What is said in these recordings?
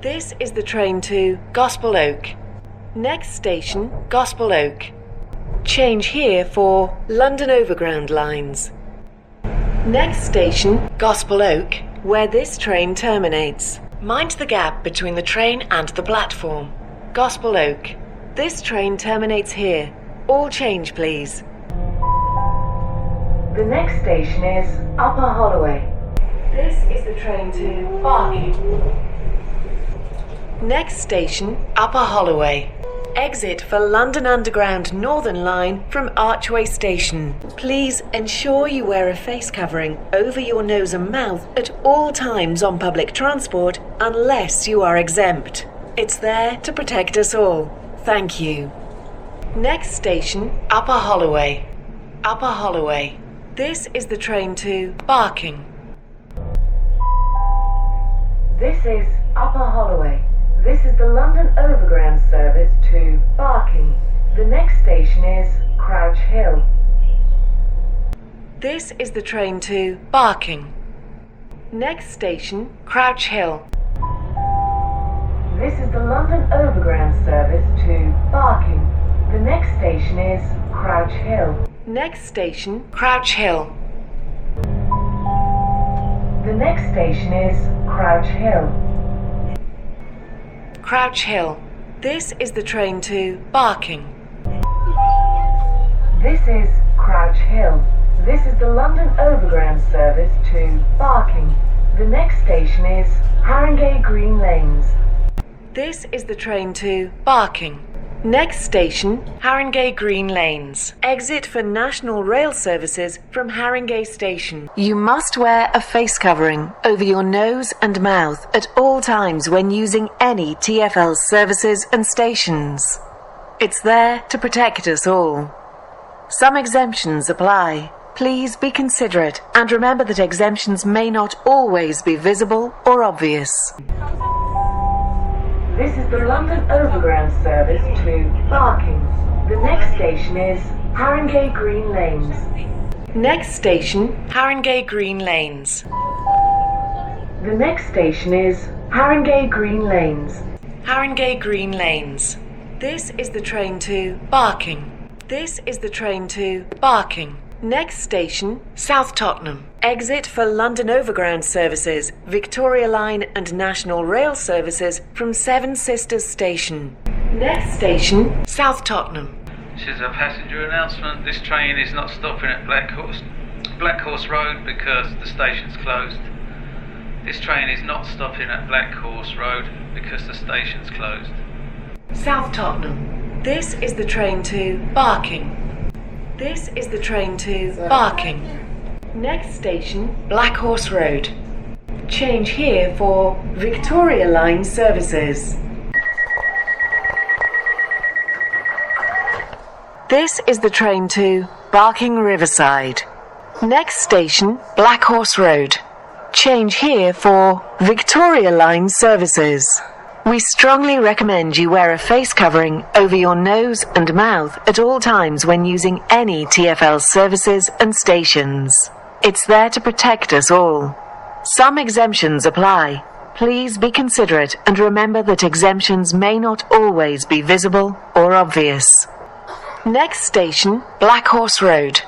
This is the train to Gospel Oak. Next station, Gospel Oak. Change here for London Overground lines. Next station, Gospel Oak, where this train terminates. Mind the gap between the train and the platform. Gospel Oak. This train terminates here. All change, please. The next station is Upper Holloway. This is the train to Barking. Next station, Upper Holloway. Exit for London Underground Northern Line from Archway Station. Please ensure you wear a face covering over your nose and mouth at all times on public transport unless you are exempt. It's there to protect us all. Thank you. Next station, Upper Holloway. Upper Holloway. This is the train to Barking. This is Upper Holloway. This is the London Overground service to Barking. The next station is Crouch Hill. This is the train to Barking. Next station, Crouch Hill. This is the London Overground service to Barking. The next station is Crouch Hill. Next station, Crouch Hill. The next station is Crouch Hill. Crouch Hill. This is the train to Barking. This is Crouch Hill. This is the London Overground service to Barking. The next station is Haringey Green Lanes. This is the train to Barking. Next station, Haringey Green Lanes. Exit for National Rail services from Haringey Station. You must wear a face covering over your nose and mouth at all times when using any TfL services and stations. It's there to protect us all. Some exemptions apply. Please be considerate and remember that exemptions may not always be visible or obvious. This is the London Overground service to Barking. The next station is Haringey Green Lanes. Next station, Haringey Green Lanes. The next station is Haringey Green Lanes. Haringey Green Lanes. This is the train to Barking. This is the train to Barking. Next station, South Tottenham. Exit for London Overground services, Victoria Line and National Rail services from Seven Sisters Station. Next station, South Tottenham. This is a passenger announcement. This train is not stopping at Blackhorse Road because the station's closed. This train is not stopping at Blackhorse Road because the station's closed. South Tottenham. This is the train to Barking. This is the train to Barking. Next station, Blackhorse Road. Change here for Victoria Line services. This is the train to Barking Riverside. Next station, Blackhorse Road. Change here for Victoria Line services. We strongly recommend you wear a face covering over your nose and mouth at all times when using any TfL services and stations. It's there to protect us all. Some exemptions apply. Please be considerate and remember that exemptions may not always be visible or obvious. Next station, Blackhorse Road.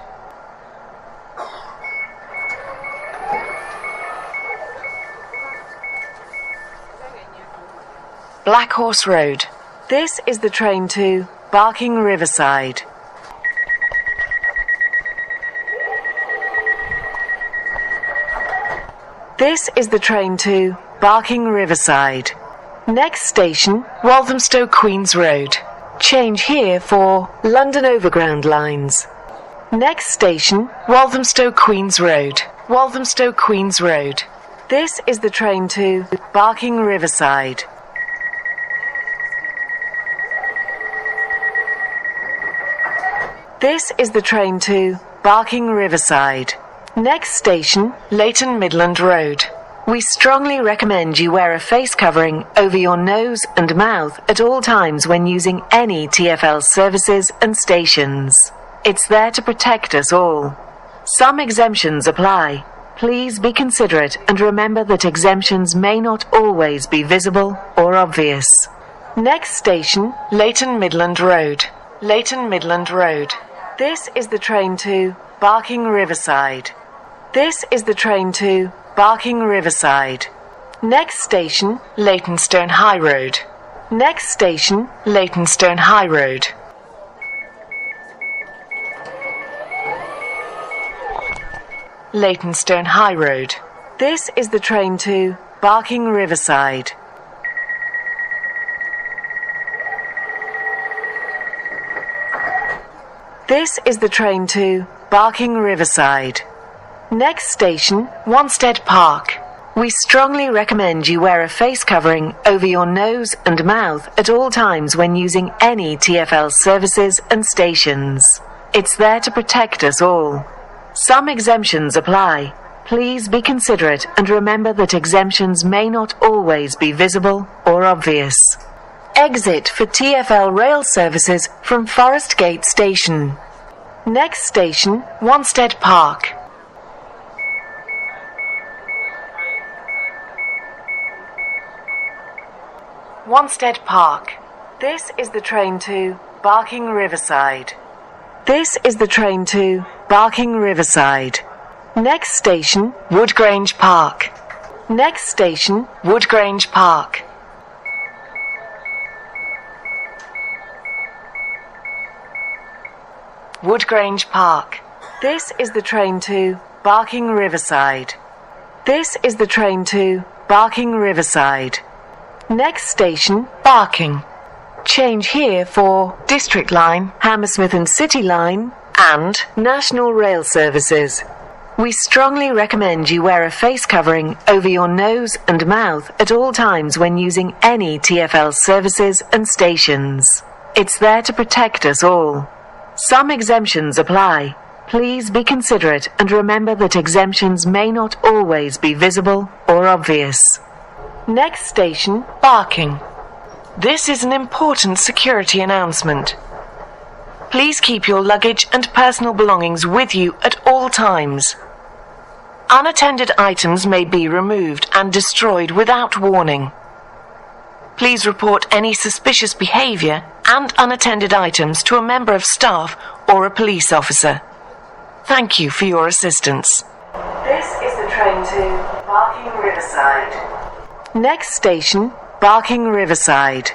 Blackhorse Road. This is the train to Barking Riverside. This is the train to Barking Riverside. Next station, Walthamstow Queen's Road. Change here for London Overground lines. Next station, Walthamstow Queen's Road. Walthamstow Queen's Road. This is the train to Barking Riverside. This is the train to Barking Riverside. Next station, Leyton Midland Road. We strongly recommend you wear a face covering over your nose and mouth at all times when using any TfL services and stations. It's there to protect us all. Some exemptions apply. Please be considerate and remember that exemptions may not always be visible or obvious. Next station, Leyton Midland Road. Leyton Midland Road. This is the train to Barking Riverside. This is the train to Barking Riverside. Next station, Leytonstone High Road. Next station, Leytonstone High Road. Leytonstone High Road. This is the train to Barking Riverside. This is the train to Barking Riverside. Next station, Wanstead Park. We strongly recommend you wear a face covering over your nose and mouth at all times when using any TfL services and stations. It's there to protect us all. Some exemptions apply. Please be considerate and remember that exemptions may not always be visible or obvious. Exit for TfL rail services from Forest Gate Station. Next station, Wanstead Park. Wanstead Park. This is the train to Barking Riverside. This is the train to Barking Riverside. Next station, Woodgrange Park. Next station, Woodgrange Park. Woodgrange Park. This is the train to Barking Riverside. This is the train to Barking Riverside. Next station, Barking. Change here for District Line, Hammersmith and City Line, and National Rail Services. We strongly recommend you wear a face covering over your nose and mouth at all times when using any TfL services and stations. It's there to protect us all. Some exemptions apply. Please be considerate and remember that exemptions may not always be visible or obvious. Next station, Barking. This is an important security announcement. Please keep your luggage and personal belongings with you at all times. Unattended items may be removed and destroyed without warning. Please report any suspicious behaviour and unattended items to a member of staff or a police officer. Thank you for your assistance. This is the train to Barking Riverside. Next station, Barking Riverside.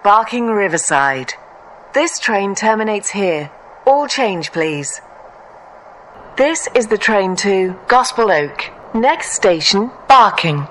Barking Riverside. This train terminates here. All change, please. This is the train to Gospel Oak. Next station, Barking.